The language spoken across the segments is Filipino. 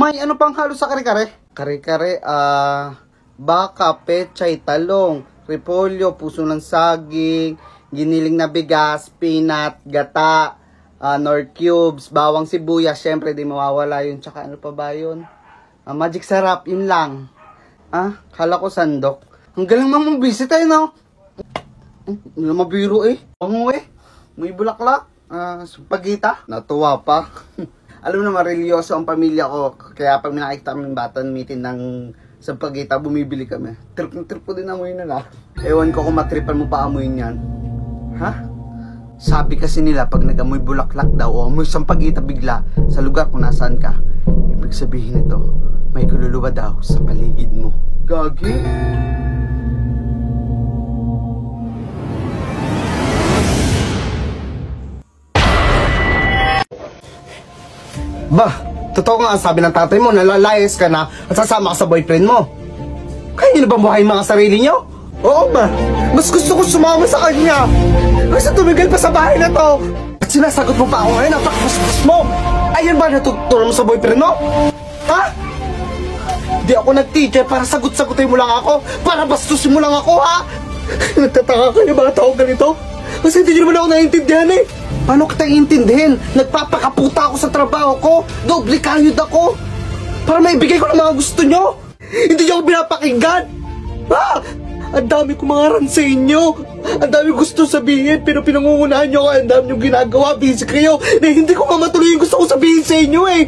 May ano pang halo sa kare-kare? Kare-kare, baka, pechay, talong, repolyo, puso ng saging, giniling na bigas, peanut, gata, nor cubes, bawang sibuyas, syempre di mawawala yun. Tsaka ano pa ba yun? Magic sarap, yun lang. Kala ko sandok. Ang galing mang visit tayo, no? Hindi na mabiro eh. Pango eh. May bulaklak. Spagita. Natuwa pa. Alam mo naman, religyoso ang pamilya ko. Kaya pag nakikita kami bata meeting ng spagita, bumibili kami. Trip na trip ko din amoy na na. Ewan ko kung matripan mo pa amoy niyan. Ha? Sabi kasi nila pag nag-amoy bulaklak daw o amoy sampagita bigla sa lugar kung nasaan ka, ibig sabihin nito, may kululuwa daw sa paligid mo. Gagi? Bah, totoo nga ang sabi ng tatay mo, nalalayas ka na at sasama ka sa boyfriend mo. Kaya nyo na ba buhayin mga sarili nyo? Oo ba? Mas gusto ko sumama sa kanya kasi tumigil pa sa bahay na to. At sinasagot mo pa ako ngayon, napakabastos mo. Ayun ba natuturo mo sa boyfriend mo? Ha? Di ako nag-teacher para sagot-sagutin mo lang ako, para bastusin mo lang ako, ha? Nagtataka kayo mga tao ganito? Kasi hindi nyo naman ako naiintindihan eh. Paano kita iintindihin? Nagpapakaputa ako sa trabaho ko, doble kayod ako, para maibigay ko ng mga gusto nyo. Hindi nyo ako pinapakinggan. Ha? Ang dami ko mga ran sa inyo. Ang dami gusto sabihin, pero pinangungunahan nyo ako. Ang dami nyo ginagawa, busy kayo. Na hindi ko nga matuloy yung gusto ko sabihin sa inyo eh.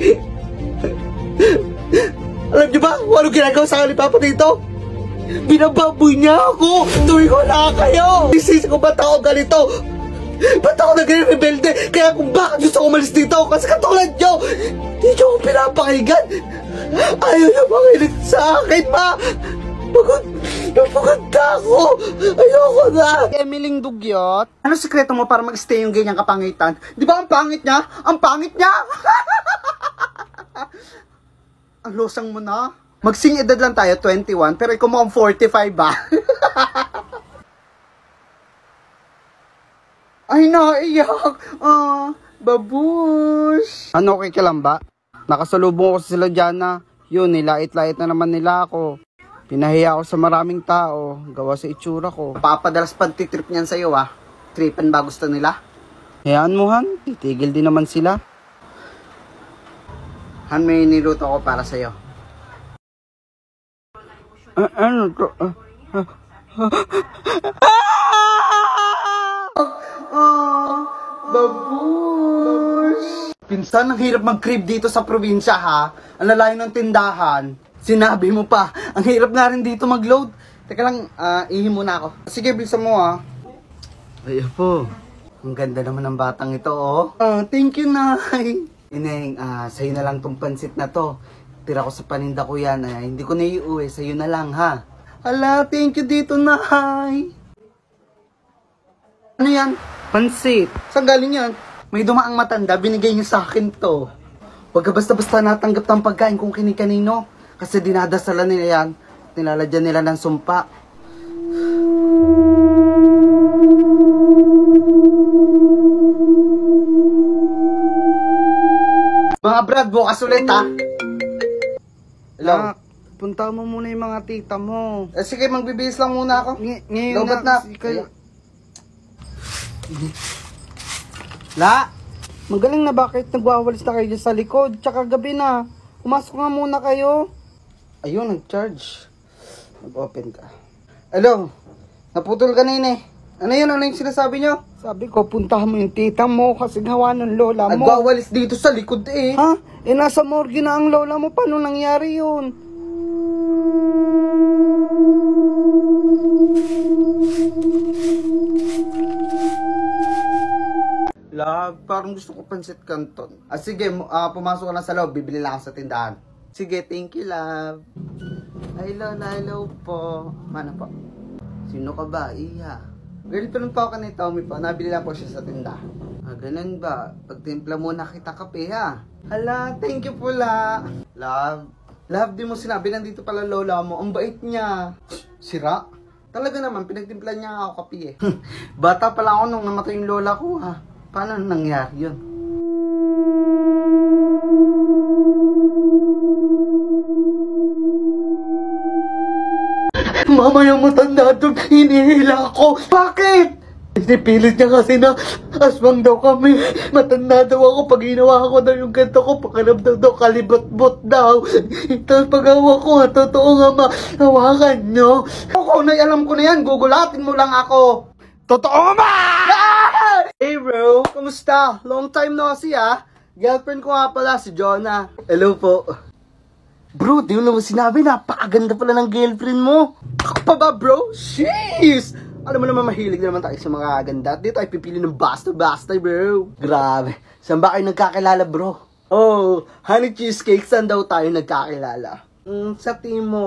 Alam nyo ba kung ano ginagawa sa akin ni Papa dito? Binababoy niya ako. Tuwing wala kayo. Isisi ko ba't ako ganito? Ba't ako nagre-rebelde? Kaya kung bakit gusto ko umalis dito, kasi katulad nyo, hindi nyo ako pinapakinggan. Ayaw nyo makinig sa akin, ma. Pagod na ako. Ayoko na. Emiling Dugyot, ano sekreto mo para mag-stay yung ganyang kapangitan? Di ba ang pangit niya? Ang pangit niya! Ang losang mo na. Magsing edad lang tayo, 21, pero ikaw mo ang 45 ba? Ay, naiyak. Babush. Ano, okay ka lang ba? Nakasalubong ko sila dyan na. Yun, nilait-lait na naman nila ako. Pinahiya ako sa maraming tao. Gawa sa itsura ko. Papadalas pagtitrip niyan sa'yo, ah. Tripan ba gusto nila? Hayaan mo, Han. Titigil din naman sila. Han, may niluto ako para sa'yo. Ano to? Babush! Pinsan, ang hirap mag-crib dito sa probinsya, ha? Ang lalayo ng tindahan. Sinabi mo pa, ang hirap nga rin dito mag-load. Teka lang, ihi muna ako. Sige, bilisan mo, ha? Ay, po. Ang ganda naman ng batang ito, oh. Thank you, Nay. Ineng, sa'yo na lang tong pansit na to. Tira ko sa paninda ko yan. Hindi ko na iuwi. Sa'yo na lang, ha? Ala, thank you dito, Nay. Ano yan? Pansit. Saan galing yan? May dumaang matanda, binigay niya sa akin to. Huwag ka basta-basta natanggap ng pagkain kung kini-kanino. Kasi dinadasalan nila yan. Nilalagyan nila ng sumpa. Mga brad, bukas ulit, ha? Hello? Punta mo muna yung mga tita mo. Sige, magbibihis lang muna ako. Ngayon lobat na. La! Magaling na bakit nagwawalis na kayo dyan sa likod? Tsaka gabi na. Pumasok nga muna kayo. Ayun, nag-charge. Nag-open ka. Hello? Naputol kanina eh. Ano yun? Ano yung sinasabi nyo? Sabi ko, puntahan mo yung tita mo kasi gawa ng lola mo. Nagwawalis dito sa likod eh. Ha? Eh nasa morgue na ang lola mo. Paano nangyari yun? Love, parang gusto ko pansit canton. Sige, pumasok ka na sa loob. Bibili lang ako sa tindahan. Sige, thank you, love. Hello po. Mana po? Sino ka ba? Iya. Girlfriend po ako ni Tommy po. Nabili lang po siya sa tindahan. Ganun ba? Pagtimpla muna kita kape, ha? Hala, thank you po, la. Love, di mo sinabi, nandito pala lola mo. Ang bait niya. Sira? Talaga naman, pinagtimpla niya ako kape eh. Bata pala ako nung namatay yung lola ko, ha? Paano nangyari yun? Mamayang matanda doon, hinihila ako. Bakit? Pinipilit niya kasi na aswang daw kami. Matanda daw ako. Pag ginawa ko daw yung ganito ko, pakiramdam daw kalibot-bot daw. Tapos pag-awa ko, totoo nga hawakan nyo. Ako, alam ko na yan. Gugulatin mo lang ako. Totoo nga ba? Hey bro, kamusta? Long time no see ah. Girlfriend ko nga pala si Jonah. Hello po. Bro, di mo naman sinabi, napakaganda pala ng girlfriend mo. Ako pa ba bro? Jeez! Alam mo naman, mahilig naman tayo sa mga ganda. Dito ay pipili ng basta-basta, bro. Grabe. Saan ba kayo nagkakilala, bro? Oh, honey cheesecake, saan daw tayo nagkakilala? Sa Timo.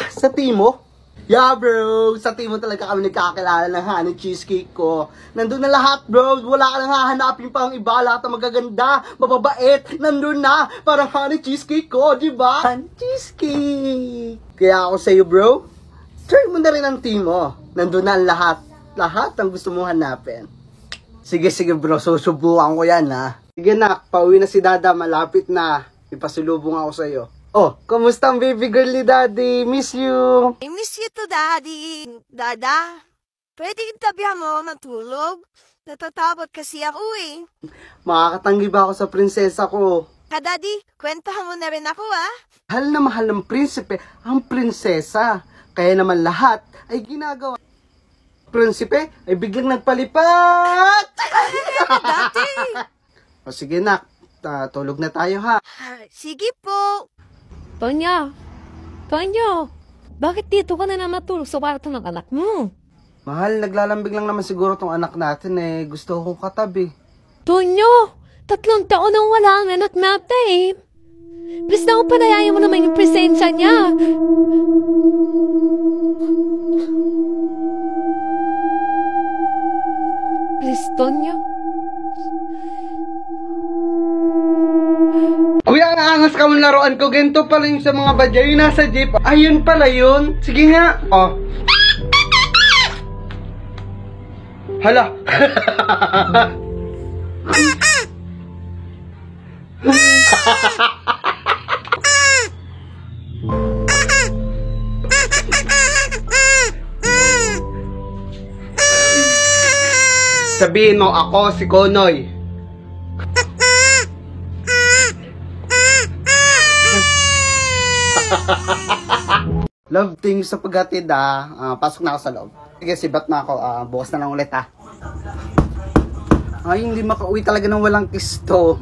Sa Timo? Yeah, bro. Sa Timo talaga kami nagkakilala ng honey cheesecake ko. Nandun na lahat, bro. Wala ka nang hahanapin pa ang iba. Lahat ng magaganda, mababait. Nandun na. Parang honey cheesecake ko, di ba? Honey cheesecake. Kaya ako sa'yo, bro. Try mo na rin ang Timo. Nandun na ang lahat. Lahat ang gusto mong hanapin. Sige, bro. Susubukan ko yan, ha. Sige, nak. Pauwi na si Dada. Malapit na. Ipasulubong ako sa'yo. Oh, kamusta ang baby girl ni Daddy? Miss you. I miss you too, Daddy. Dada, pwede tabihan mo matulog? Natatakot kasi ako eh. Makakatanggi ba ako sa prinsesa ko? Daddy, kwentahan mo na rin ako ah. Mahal na mahal ng prinsipe ang prinsesa. Kaya naman lahat ay ginagawa. Prinsipe ay biglang nagpalipat. Daddy! O sige nak, tulog na tayo ha. Sige po. Tonyo! Bakit dito ka na matulog sa kwarto ng anak mo? Mahal, naglalambing lang naman siguro tong anak natin eh. Gusto kong katabi. Tonyo! 3 taon nang wala ang anak natin. Please na panayayan mo naman yung presensya niya. Please, Tonyo. Kuya, ang angas ka mong laruan ko. Ganito pala yung sa mga badya. Yung nasa jeep. Ayun pala yun. Sige nga. Oh. Hala. Sabihin mo ako si Konoy. Love, things sa paghatid pasok na ako sa loob. Sige, sibat na ako. Bukas na lang ulit ha. Ay, hindi makauwi talaga ng walang kiss to.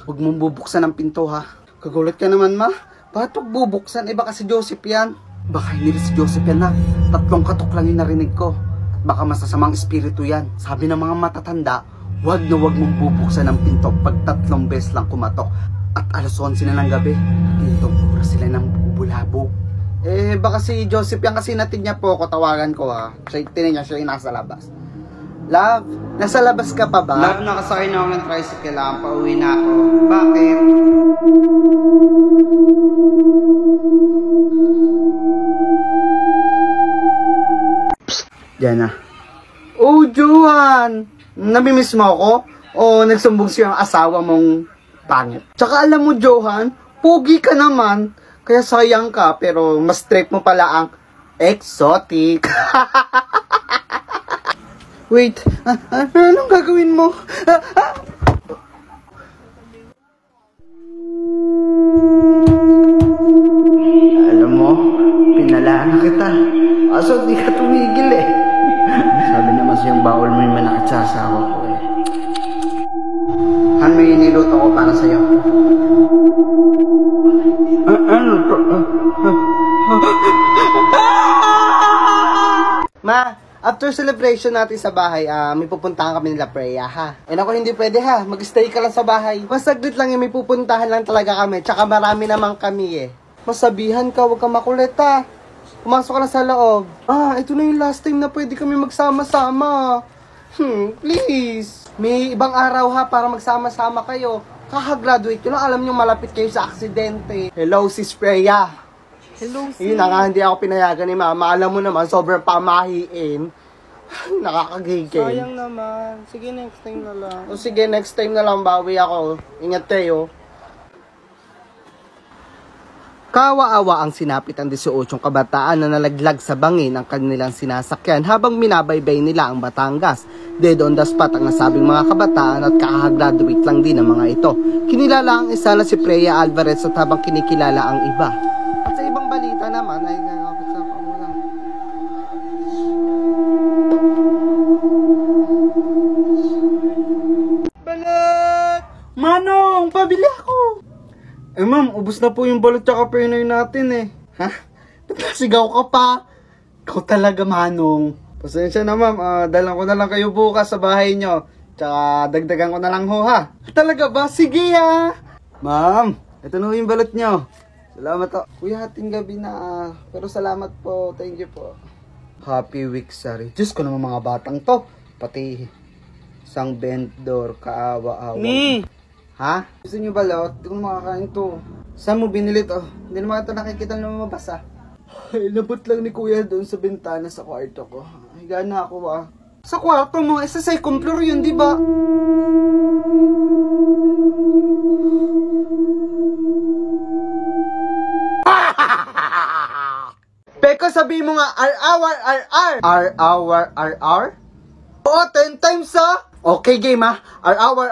Huwag mong bubuksan ang pinto ha. Kagulat ka naman ma. Bakit huwag bubuksan? Baka si Joseph yan. Baka hindi si Joseph yan ha. 3 katok lang yung narinig ko. At baka masasamang espiritu yan. Sabi ng mga matatanda, huwag na huwag mong bubuksan ang pinto pag 3 beses lang kumatok. At alas 11 na ng gabi, dito pura sila ng bubulabog. Baka si Joseph yan kasi natin niya po ako, tawagan ko ha. Tinan niya siya yung nasa labas. Love, nasa labas ka pa ba? Love, nakasakay na ako ng tricycle ha. Pauwi na ako. Bakit? Psst, diyan na. Oh, Johan! Namimiss mo ako? O nagsumbong siya ang asawa mong pangit? Tsaka alam mo, Johan, pogi ka naman. Kaya sayang ka, pero mas trip mo pala ang exotic. Wait, anong gagawin mo? Alam mo, pinalaan na kita. Aso di ka tumigil eh. Sabi naman siyang bawal mo yung manakit sa asawa ko eh. Han, may niluto ko para sa'yo. Ano to? Ma, after celebration natin sa bahay, may pupuntahan kami nila Freya, ha? Ako hindi pwede, ha? Mag-stay ka lang sa bahay. Masaglit lang may pupuntahan lang talaga kami. Tsaka marami naman kami, eh. Masabihan ka, huwag ka makulit, ha? Pumasok ka na sa loob. Ito na yung last time na pwede kami magsama-sama. Please. May ibang araw, ha, para magsama-sama kayo. Kakagraduate ko lang, alam nyo malapit kayo sa aksidente. Hello, sis Freya. Hello, sis. Yun na nga, hindi ako pinayagan ni Mama. Alam mo naman, sobrang pamahiin. Nakakagigil. Sayang naman. Sige, next time na lang. O sige, next time na lang bawi ako. Ingat kayo. Kawa-awa ang sinapit ang 18 kabataan na nalaglag sa bangin ang kanilang sinasakyan habang minabaybay nila ang Batangas. Dead on the spot ang nasabing mga kabataan at kakagraduate lang din ang mga ito. Kinilala ang isa na si Freya Alvarez at habang kinikilala ang iba. At sa ibang balita naman ay Balat! Manong, pabili ako! Eh ma'am, ubos na po yung balot tsaka penoy natin eh. Ha? Ba't nasigaw ka pa? Ikaw talaga, Manong. Pasensya na ma'am, dalang ko na lang kayo bukas sa bahay nyo. Tsaka dagdagan ko na lang ho ha. Talaga ba? Sige ah! Ma'am, ito na ho yung balot nyo. Salamat to. Kuya, hating gabi na pero salamat po. Thank you po. Happy week, sorry. Diyos ko naman mga batang to. Pati isang vendor, kaawa-awa. Ni! Ha? Gusto nyo balot? Hindi ko makakain to. Saan mo binili to? Hindi naman ito nakikita na lumabas ah. Ay, labot lang ni kuya doon sa bintana sa kwarto ko. Higa na ako ah. Sa kwarto mo, sa second floor yun, di ba? Peko, sabihin mo nga, R-hour. Oo, 10 times ah. Okay, game ah. R-hour.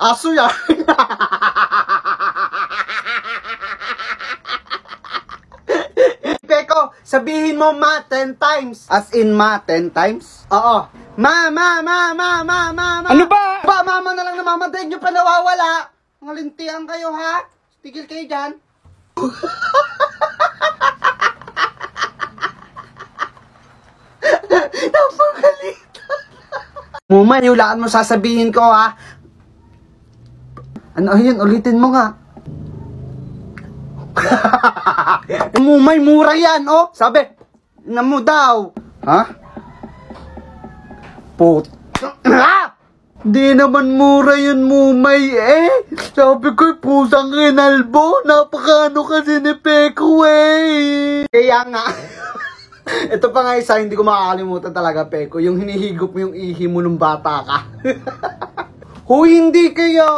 Aso yan. Peko, sabihin mo ma 10 times. As in ma 10 times? Oo. Ma. Ano ba? Ba, mama na lang namamatay nyo pa nawawala. Mga lintian kayo ha. Tigil kayo dyan. Napakalitan. Mumay, hulaan mo sasabihin ko ha. Ano yun? Ulitin mo nga. Mumay, mura yan oh. Sabi, na mo daw. Ha? Di naman mura yun, Mumay eh. Sabi ko, pusang Rinalbo. Napakano kasi ni Peko eh. Kaya nga. Ito pa nga isa, hindi ko makakalimutan talaga, Peko. Yung hinihigop mo yung ihi mo nung bata ka. Huy, hindi kaya.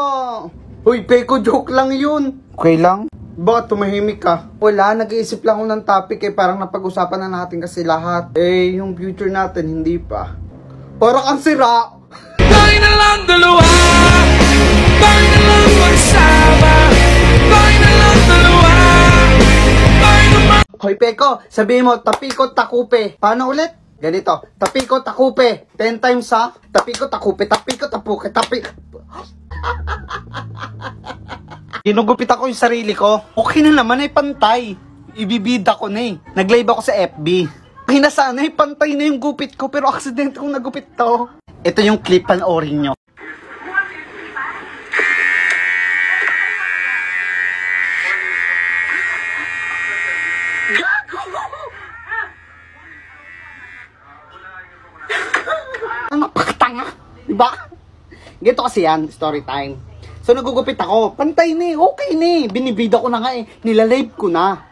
Huy, Peko, joke lang yun. Okay lang? Bakit tumahimik ka? Wala, nag-iisip lang ako ng topic eh. Parang napag-usapan na natin kasi lahat. Eh, yung future natin, hindi pa. Parang ang sira. Tayo na lang dalawa, tayo na lang magsama, tayo na lang dalawa, tayo na Hoy, Peko, sabihin mo, tapiko, takupe. Paano ulit? Ganito, tapiko, takupe. 10 times ha? Tapiko, takupe, tapiko, tapuke, Ginugupit ako yung sarili ko. Okay na naman, ay pantay. Ibibida ko na eh. Nag-live ako sa FB. Ay, nasana eh, pantay na yung gupit ko, pero aksidente kong nagupit to. Ito yung clip, panoorin nyo. Ano pakatanga? Diba? Gito kasi yan, story time. So nagugupit ako, pantay ni, okay ni. Binibida ko na nga eh, nilalive ko na.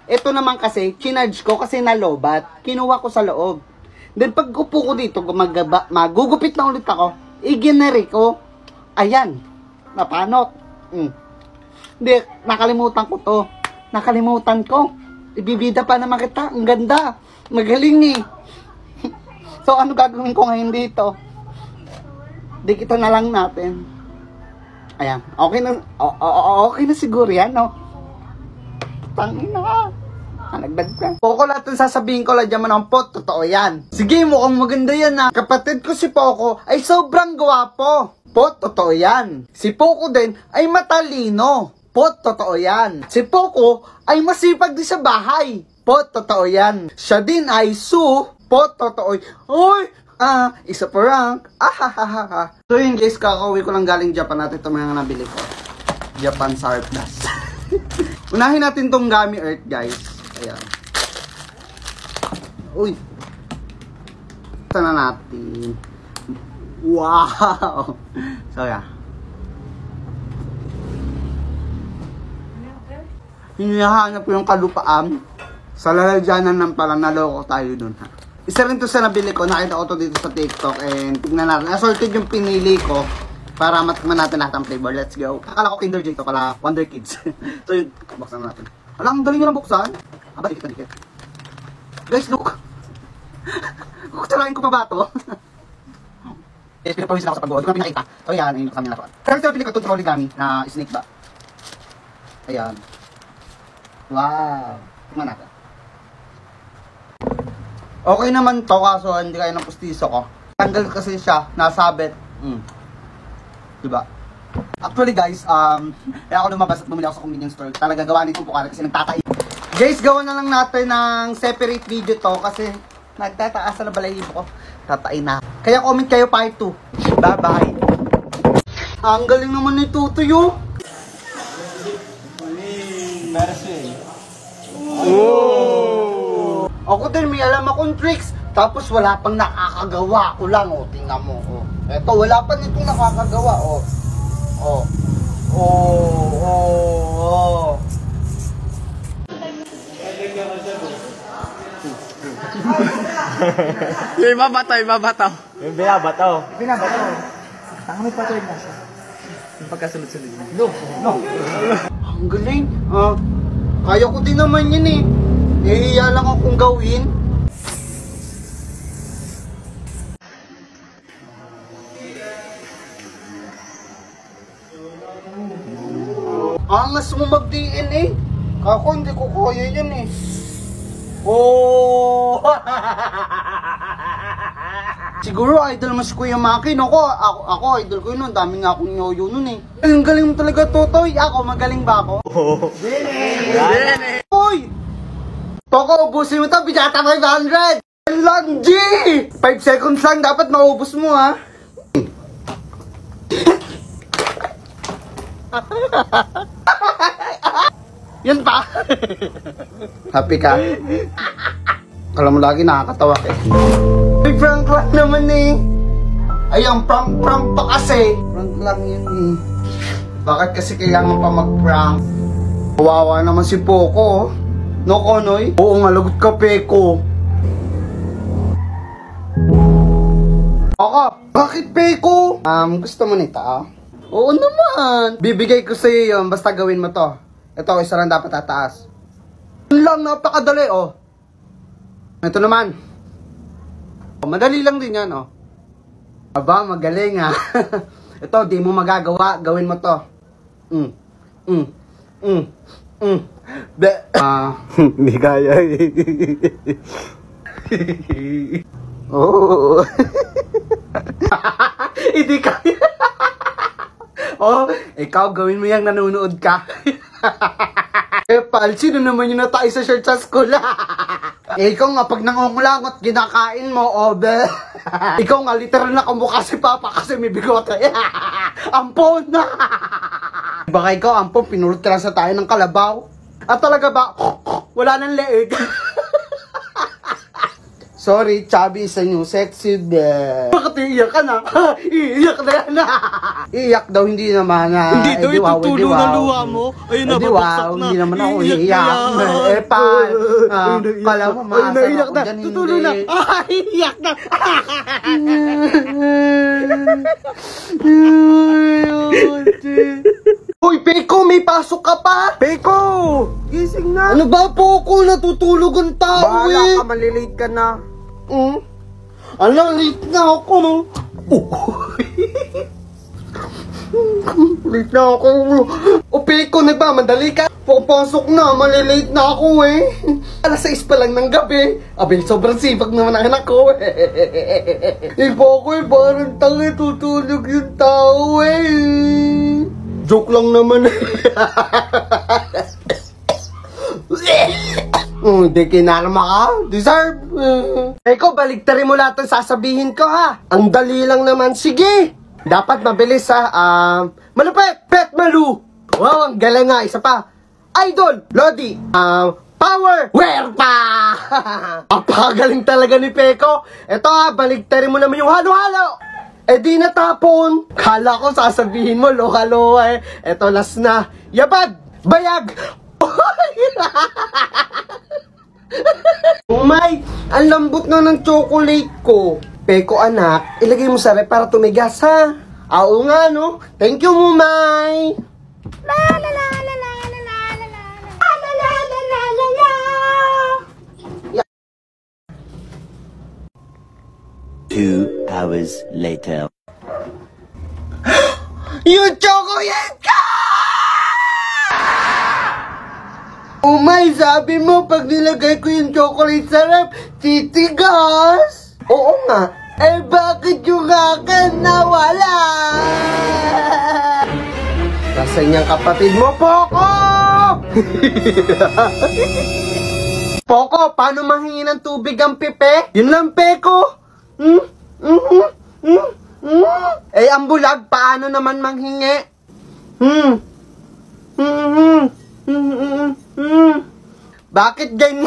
Ito naman kasi, chinarge ko kasi nalobat. Kinuha ko sa loob. Then pag upo ko dito, magugupit na ulit ako. I-generate ko. Ayan. Napanot. Hindi, nakalimutan ko to. Nakalimutan ko. Ibibida pa naman kita. Ang ganda. Magaling eh. So ano gagawin ko ngayon dito? Dikita na lang natin. Ayan. Okay na. Okay na siguro yan, no? Tangina. Nagdag ka. Poco, lahat ng sasabihin ko, ladyan mo ng pot, totoo yan. Sige, mukhang maganda yan ha. Kapatid ko si Poco ay sobrang gwapo. Pot, totoo yan. Si Poco din ay matalino. Pot, totoo yan. Si Poco ay masipag din sa bahay. Pot, totoo yan. Siya din ay pot, totoo. Uy! Isa pa rank. So yun guys, kakauwi ko lang galing Japan natin ito mga nabili ko. Japan Surplus. Unahin natin tong Gummy Earth guys. Ayan. Uy. Ito na natin. Wow. So yeah. Hinihanap ko yung kalupaan. Sa lalagyanan ng pala, naloko tayo dun ha. Isa rin to sa nabili ko. Nakita ko to dito sa TikTok. And tignan natin. Assorted yung pinili ko. Para matikman natin lahat ng flavor. Let's go. Akala ko Kinder Joy to, pala Wonder Kids. So yun, buksan natin. Wala, ang dali nyo lang buksan. Aba, dikit. Guys, look. Kukutsarain ko pa ba ito? Yes, pinapawis lang ako sa pag-uod. Hindi ko na pinakita. So yan, ayun kami laruan. Pero ito pili ko itong origami na snake ba. Ayan. Wow. Tingnan natin. Okay naman to, kaso hindi kaya ng pustiso ko. Tanggal kasi siya, nasabit. Diba? Actually guys, kaya ako lumabas at bumili ako sa convenience store. Talaga gawa nitong pukari kasi nagtatai. Guys, gawa na lang natin ng separate video to kasi nagtataas na balahibo ko. Tatain na. Kaya comment kayo part 2. Bye-bye. Ang galing naman ni Tutuyo. Oh! Ako din may alam akong tricks. Tapos wala pang nakakagawa ko lang. Oh, tingnan mo. Oh. Eto, wala pa nitong nakakagawa. Oh. Oh. Oh. Yung ibabataw. Yung binabato. Tanga may patuloy na siya. Yung pagkasunod-sunod. No. Ang galing. Kaya ko din naman yun eh. Nahihiya lang akong gawin. Angas mo mag-DNA. Kako hindi ko kaya yun eh. Oh! Siguro idol mo si Kuya Maki, no? Ako idol ko yun, dami nga akong nyoyo nun eh. Ang galing mo talaga, Totoy. Ako, magaling ba ako? Oo. Dene! Uy! Toko, ubusin mo ito, bijata 500! Yan lang, G! 5 seconds lang, dapat maubos mo, ha? Yan pa! Happy ka? Kala mo lagi nakakatawa ka eh. May prank lang naman eh. Ay, ang prank pa kasi. Prank lang yun eh. Bakit kasi kailangan pa mag-prank? Kawawa naman si Poco. No, Konoy? Oo nga, lagot ka, Peko. Ako, bakit Peko? Gusto mo nito ah? Oo naman. Bibigay ko sa'yo yun, basta gawin mo to. Ito, isa lang dapat tataas. Yun lang, napakadali oh. Ito naman. Madali lang din yan, oh. Aba, magaling, ha. Ito, di mo magagawa. Gawin mo to. Hindi kaya, oh. Hindi kaya. Oh, ikaw, gawin mo yung nanonood ka. Eh, pal, sino naman yung natay sa shirt sa school? Eh, ikaw nga, pag nangungulangot, ginakain mo, obe. Ikaw nga, literal na kamukha si Papa kasi may bigote. Ampon na! Baka ikaw, ampon, pinulot ka lang sa tayo ng kalabaw. At talaga ba, wala nang leeg. Sorry, chubby is a new sexy day. Bakit iiyak ka na? Iiyak na yan. Iiyak daw, hindi naman na. Hindi daw, itutulo na luha mo. Ayun na, babaksak na. Hindi naman ako iiyak. Eh, pal. Kala mo, maasar ako dyan, hindi. Tutulo na. Iiyak na. Uy, Peko, may pasok ka pa? Peko! Gising na. Ano ba, Poko? Natutulog ang tao eh. Bahala ka, malilate ka na. Ano, late na ako, no? Late na ako. O, Peko, nagmamadali ka. Papasok na, malilate na ako eh. Alas 6 pa lang ng gabi. Abel, sobrang sipag naman ang anak ko eh. Poko eh, parang tangi tutulog yung tao eh. Joke lang naman. Hindi kinarma ka. Deserve. Eko, baligtarin mo lahat ang sasabihin ko ha. Ang dali lang naman. Sige. Dapat mabilis ha. Malupit. Pet Malu. Wow, ang galing nga. Isa pa. Idol. Lodi. Power. Where pa? Apagaling talaga ni Peko. Ito ha, baligtarin mo naman yung halo-halo. Eh di natapon. Kala ko sasabihin mo, loha-loha eh. Eto, last na. Yabag! Bayag! Umay! Ang lambot na ng chocolate ko. Peko anak, ilagay mo sa rep para tumigas ha. Oo nga, no? Thank you, Mumay! 2 hours later. Yung chocolate ka! Umay, sabi mo, pag nilagay ko yung chocolate sa ref, titigas! Oo nga. Eh, bakit yung akin nawala? Kasi niyang kapatid mo, Poco! Poco, paano mahingi ng tubig ang pipe? Yun lang, Peko. Eh, ang bulag, paano naman manghingi? Bakit ganyan?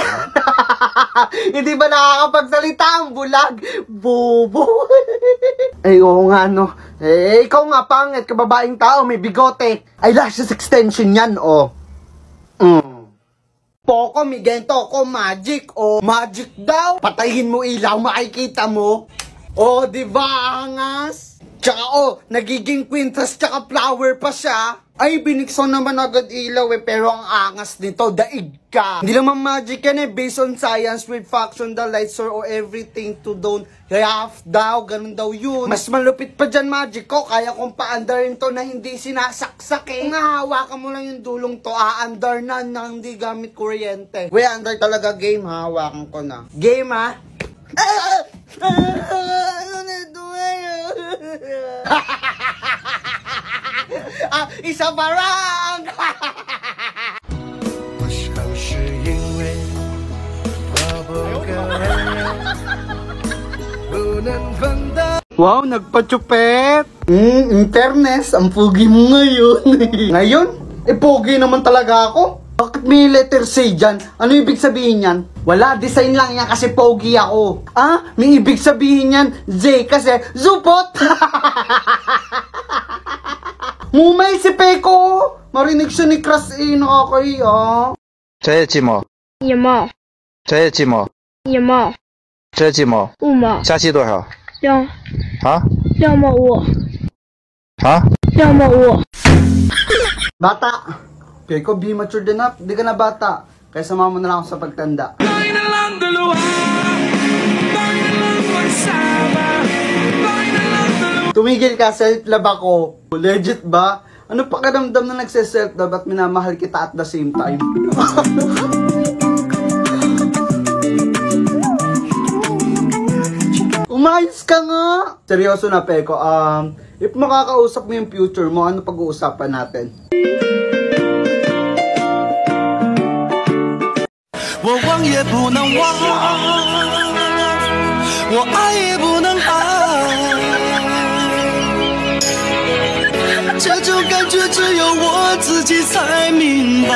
Hindi ba nakakapagsalita ang bulag? Bobo. Ay, oo nga, no. Eh, ikaw nga, pangit, kababaeng tao, may bigote. Eyelashes extension yan, oh. Poco, may ganito ako, magic, oh. Magic daw. Patayin mo ilaw, makikita mo. Oh, di ba, angas? Tsaka, oh, nagiging quintas, tsaka flower pa siya. Ay, binikso naman agad ilaw eh, pero ang angas nito, daig ka. Hindi lang magic yan eh, based on science with faction, the lights or everything to down. Half daw, ganun daw yun. Mas malupit pa dyan magic ko, kaya kong pa-andarin to na hindi sinasaksak eh. Kung hawakan mo lang yung dulong to, a-andar na nang hindi gamit kuryente. We, andar talaga game ha, hawakan ko na. Game ha? Ano na ito isa parang! Wow, nagpa-chupet! In fairness, ang pogi mo ngayon. Ngayon? Eh, pogi naman talaga ako. Bakit may letter C dyan? Ano ibig sabihin yan? Wala, design lang yan kasi pogi ako. Ah, may ibig sabihin yan, J kasi zupot! Mumay si Peko! Marinig siya ni Crush eh, nakakaya. 这寂寞，一毛这寂寞，一毛这寂寞， 5毛下期多少？ 2啊毛5啊？ 2毛5 Bata! Peko, be matured enough. Di ka na bata. Kaya sumama na lang ako sa pagtanda. Tayo na lang dalawa, tayo na lang magsama, tayo na lang dalawa. Tumigil ka, self-love ako. Legit ba? Ano pakiramdam na nagse-self-love at minamahal kita at the same time? Umayos ka nga! Seryoso na, Peko. If makakausap mo yung future mo, ano pag-uusapan natin? 我忘也不能忘，我爱也不能爱，这种感觉只有我自己才明白。